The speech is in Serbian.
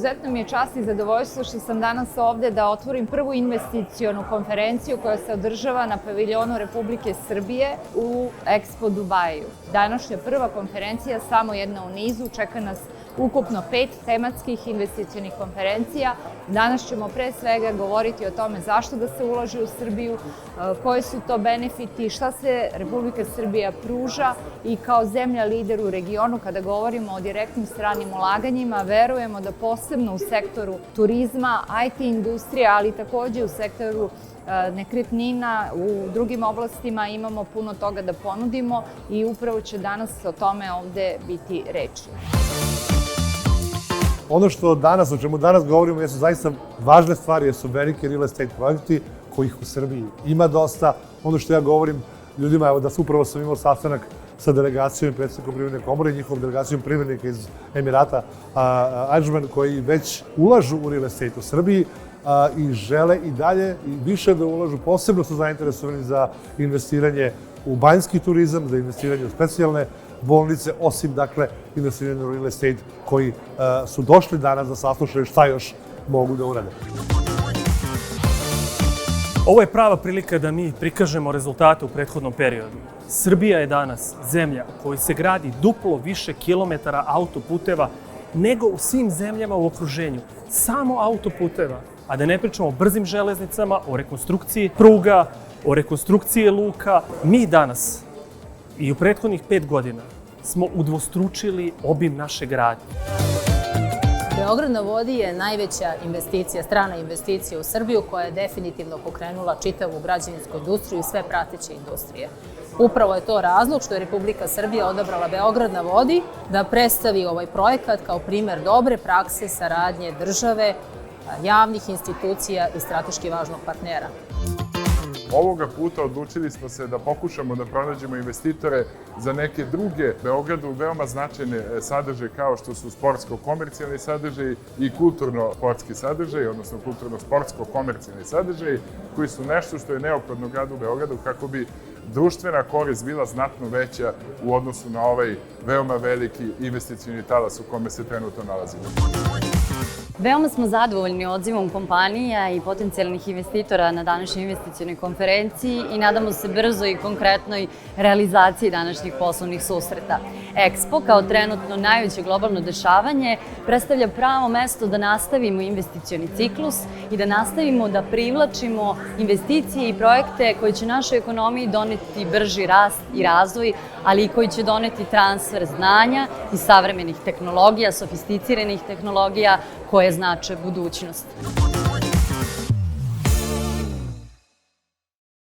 izuzetno mi je čast i zadovoljstvo što sam danas ovde da otvorim prvu investicionu konferenciju koja se održava na paviljonu Republike Srbije u Expo Dubaju. Današnja prva konferencija, samo jedna u nizu, čeka nas ukupno 5 tematskih investicionih konferencija. Danas ćemo pre svega govoriti o tome zašto da se ulaže u Srbiju, koji su to benefiti, šta se Republika Srbija pruža i kao zemlja lider u regionu kada govorimo o direktnim stranim ulaganjima, verujemo da posebno u sektoru turizma, IT industrije, ali takođe u sektoru nekretnina, u drugim oblastima imamo puno toga da ponudimo i upravo će danas o tome ovde biti reči. Ono o čemu danas govorimo jesu zaista važne stvari, jesu velike real estate projekti kojih u Srbiji ima dosta. Ono što ja govorim ljudima, evo da upravo sam imao sastanak sa delegacijom predsjednikom Privredne komore i njihovom delegacijom privrednika iz Emirata Ajman, koji već ulažu u real estate u Srbiji i žele i dalje i više da ulažu. Posebno su zainteresovani za investiranje u banjski turizam, za investiranje u specijalne bolnice, osim, dakle, investiranje u real estate koji su došli danas da saslušaju šta još mogu da urade. Ovo je prava prilika da mi prikažemo rezultate u prethodnom periodu. Srbija je danas zemlja u kojoj se gradi duplo više kilometara autoputeva nego u svim zemljama u okruženju. Samo autoputeva, a da ne pričamo o brzim železnicama, o rekonstrukciji pruga, o rekonstrukciji luka. Mi danas i u prethodnih 5 godina smo udvostručili obim naše gradnje. Beograd na vodi je najveća investicija, strana investicija u Srbiju koja je definitivno pokrenula čitavu građevinsku industriju i sve prateće industrije. Upravo je to razlog što je Republika Srbija odabrala Beograd na vodi da predstavi ovaj projekat kao primer dobre prakse saradnje države, javnih institucija i strateški važnog partnera. Ovoga puta odlučili smo se da pokušamo da pronađemo investitore za neke druge Beogradu veoma značajne sadržaje kao što su sportsko-komercijalni sadržaji i kulturno-sportski sadržaji, odnosno kulturno-sportsko-komercijalni sadržaji koji su nešto što je neophodno gradu Beogradu kako bi društvena korist bila znatno veća u odnosu na ovaj veoma veliki investicioni talas u kome se trenutno nalazimo. Veoma smo zadovoljni odzivom kompanija i potencijalnih investitora na današnjoj investicionoj konferenciji i nadamo se brzoj i konkretnoj realizaciji današnjih poslovnih susreta. Expo, kao trenutno najveće globalno dešavanje, predstavlja pravo mesto da nastavimo investicioni ciklus i da nastavimo da privlačimo investicije i projekte koji će našoj ekonomiji doneti brži rast i razvoj, ali i koji će doneti transfer znanja i savremenih tehnologija, sofisticiranih tehnologija koje znače budućnost.